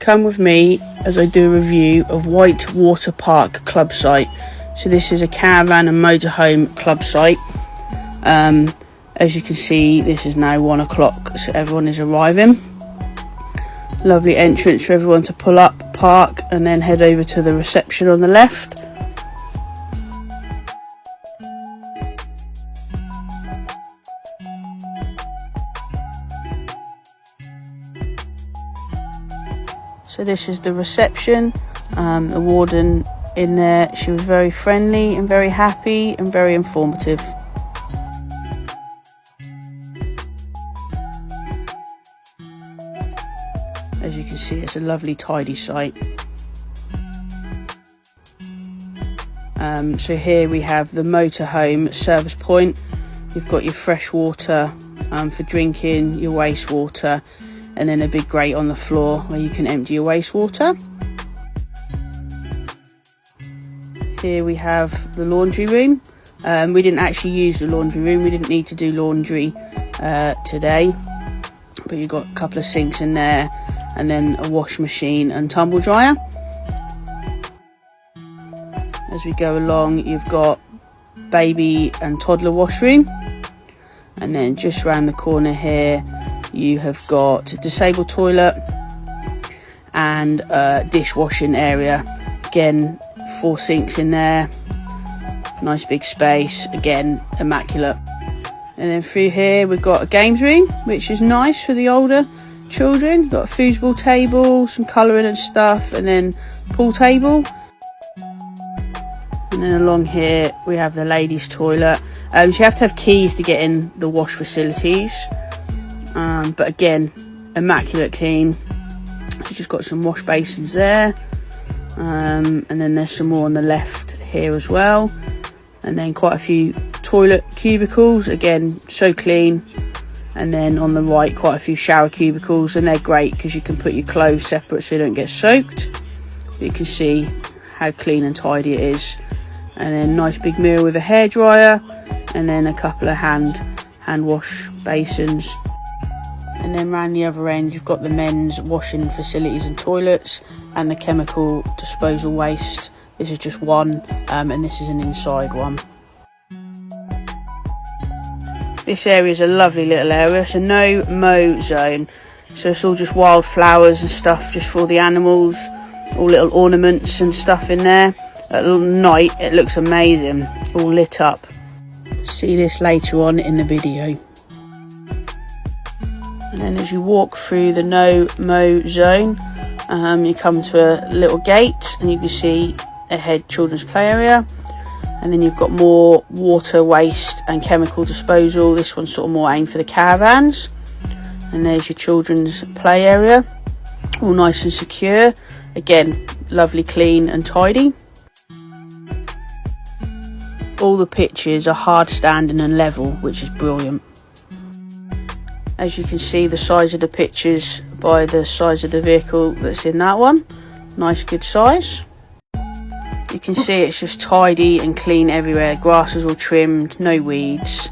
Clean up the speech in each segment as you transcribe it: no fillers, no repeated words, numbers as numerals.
come with me as I do a review of White Water Park club site. So this is a caravan and motorhome club site. As you can see, this is now 1 o'clock, so everyone is arriving. Lovely entrance for everyone to pull up, park, and then head over to the reception on the left. So this is the reception. The warden in there, she was very friendly and very happy and very informative. As you can see, it's a lovely tidy site. So here we have the motorhome service point. You've got your fresh water for drinking, your wastewater, and then a big grate on the floor where you can empty your wastewater. Here we have the laundry room. We didn't actually use the laundry room, we didn't need to do laundry today, but you've got a couple of sinks in there and then a wash machine and tumble dryer. As we go along, you've got baby and toddler washroom, and then just round the corner here you have got a disabled toilet and a dishwashing area. Again, 4 sinks in there, nice big space, again immaculate. And then through here we've got a games room, which is nice for the older children. Got a foosball table, some colouring and stuff, and then pool table. And then along here we have the ladies' toilet. So you have to have keys to get in the wash facilities, but again, immaculate clean. So just got some wash basins there, and then there's some more on the left here as well, and then quite a few toilet cubicles, again so clean. And then on the right, quite a few shower cubicles, and they're great because you can put your clothes separate so you don't get soaked. But you can see how clean and tidy it is. And then nice big mirror with a hairdryer, and then a couple of hand wash basins. And then round the other end you've got the men's washing facilities and toilets, and the chemical disposal waste. This is just one, and this is an inside one. This area is a lovely little area. It's a no mow zone, so it's all just wildflowers and stuff just for all the animals, all little ornaments and stuff in there. At night it looks amazing, all lit up. See this later on in the video. And then as you walk through the no mow zone, you come to a little gate, and you can see a head children's play area. And then you've got more water, waste and chemical disposal. This one's sort of more aimed for the caravans. And there's your children's play area, all nice and secure. Again, lovely, clean and tidy. All the pitches are hard standing and level, which is brilliant. As you can see, the size of the pitches by the size of the vehicle that's in that one. Nice, good size. You can see it's just tidy and clean everywhere. Grass is all trimmed, no weeds.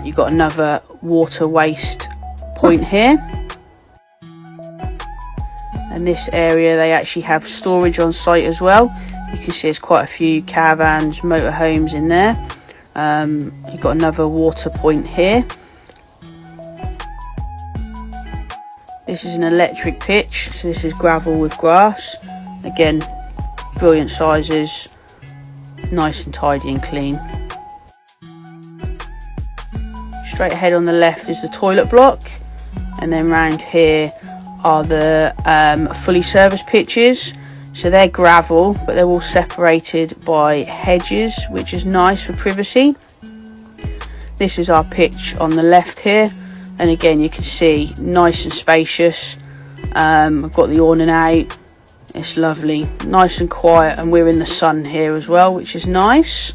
You've got another water waste point here. And this area, they actually have storage on site as well. You can see there's quite a few caravans, motorhomes in there. You've got another water point here. This is an electric pitch, so this is gravel with grass. Again, brilliant sizes, nice and tidy and clean. Straight ahead on the left is the toilet block, and then round here are the fully serviced pitches. So they're gravel, but they're all separated by hedges, which is nice for privacy. This is our pitch on the left here, and again you can see nice and spacious. I've got the awning out. It's lovely, nice and quiet, and we're in the sun here as well, which is nice.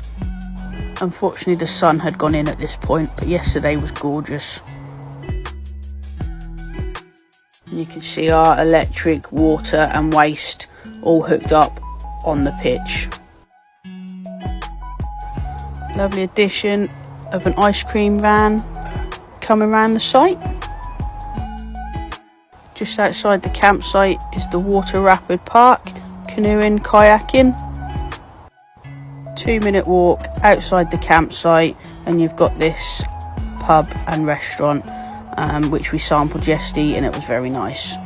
Unfortunately the sun had gone in at this point, but yesterday was gorgeous. And you can see our electric, water and waste all hooked up on the pitch. Lovely addition of an ice cream van coming around the site. Just outside the campsite is the Water Rapid Park, canoeing, kayaking. 2-minute walk outside the campsite and you've got this pub and restaurant, which we sampled yesterday, and it was very nice.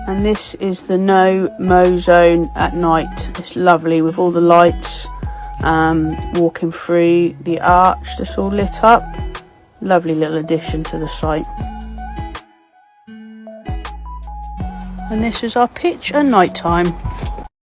And this is the no mow zone at night. It's lovely with all the lights, walking through the arch that's all lit up. Lovely little addition to the site. And this is our pitch at night time.